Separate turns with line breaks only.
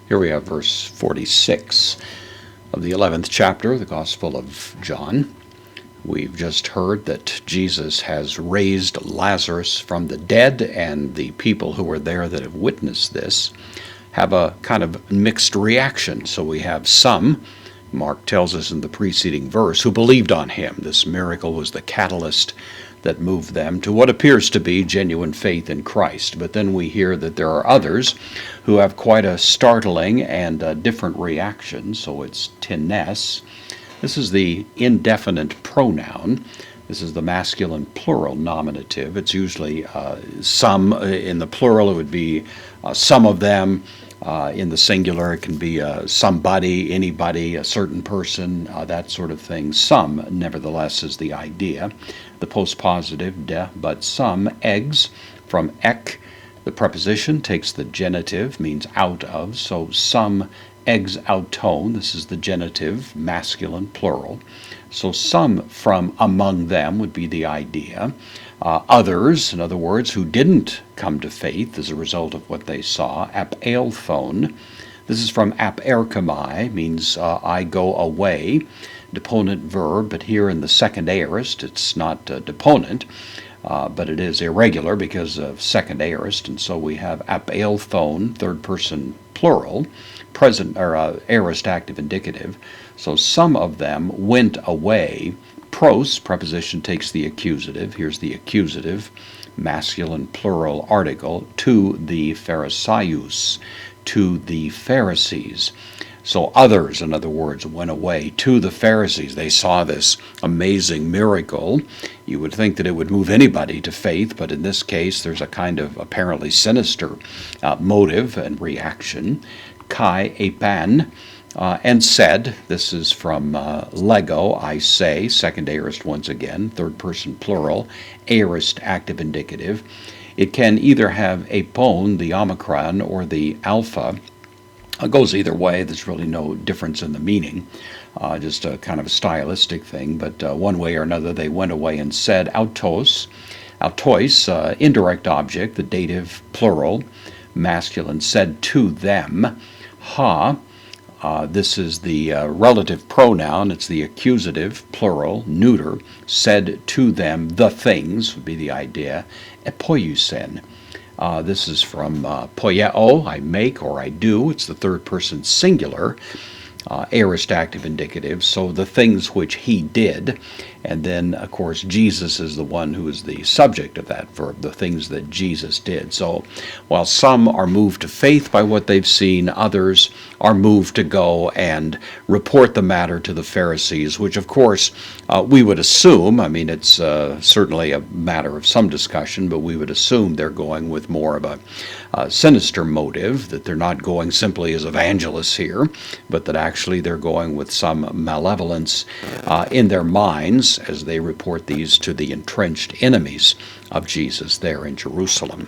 Here we have verse 46 of the 11th chapter of the Gospel of John. We've just heard that Jesus has raised Lazarus from the dead, and the people who were there that have witnessed this have a kind of mixed reaction. So we have some, Mark tells us in the preceding verse, who believed on him. This miracle was the catalyst that moved them to what appears to be genuine faith in Christ. But then we hear that there are others who have quite a startling and different reaction. So it's tenes. This is the indefinite pronoun. This is the masculine plural nominative. It's usually some. In the plural, it would be some of them. In the singular, it can be somebody, anybody, a certain person, that sort of thing. Some, nevertheless, is the idea. The postpositive, de, but some. Eggs, from ek. The preposition takes the genitive, means out of, so some eggs auton. This is the genitive, masculine, plural. So some from among them would be the idea. Others, in other words, who didn't come to faith as a result of what they saw, apelthon. This is from aperkamai, means I go away, deponent verb, but here in the second aorist it's not deponent, but it is irregular because of second aorist, and so we have apelthon, third person plural, present or aorist active indicative. So some of them went away. Pros, preposition takes the accusative. Here's the accusative, masculine plural article, to the Pharisaios, to the Pharisees. So others, in other words, went away to the Pharisees. They saw this amazing miracle. You would think that it would move anybody to faith, but in this case, there's a kind of apparently sinister motive and reaction. Kai epan. And said, this is from Lego, I say, second aorist once again, third person plural, aorist active indicative. It can either have apon, the omicron, or the alpha. It goes either way. There's really no difference in the meaning, just a kind of a stylistic thing. But one way or another, they went away and said, autois, indirect object, the dative plural, masculine, said to them, ha. This is the relative pronoun. It's the accusative, plural, neuter, said to them, the things, would be the idea, epoiusen. This is from poieo, I make or I do. It's the third person singular, aorist active indicative, so the things which he did. And then, of course, Jesus is the one who is the subject of that verb, the things that Jesus did. So while some are moved to faith by what they've seen, others are moved to go and report the matter to the Pharisees, which, of course, we would assume, I mean, it's certainly a matter of some discussion, but we would assume they're going with more of a sinister motive, that they're not going simply as evangelists here, but that actually they're going with some malevolence in their minds as they report these to the entrenched enemies of Jesus there in Jerusalem.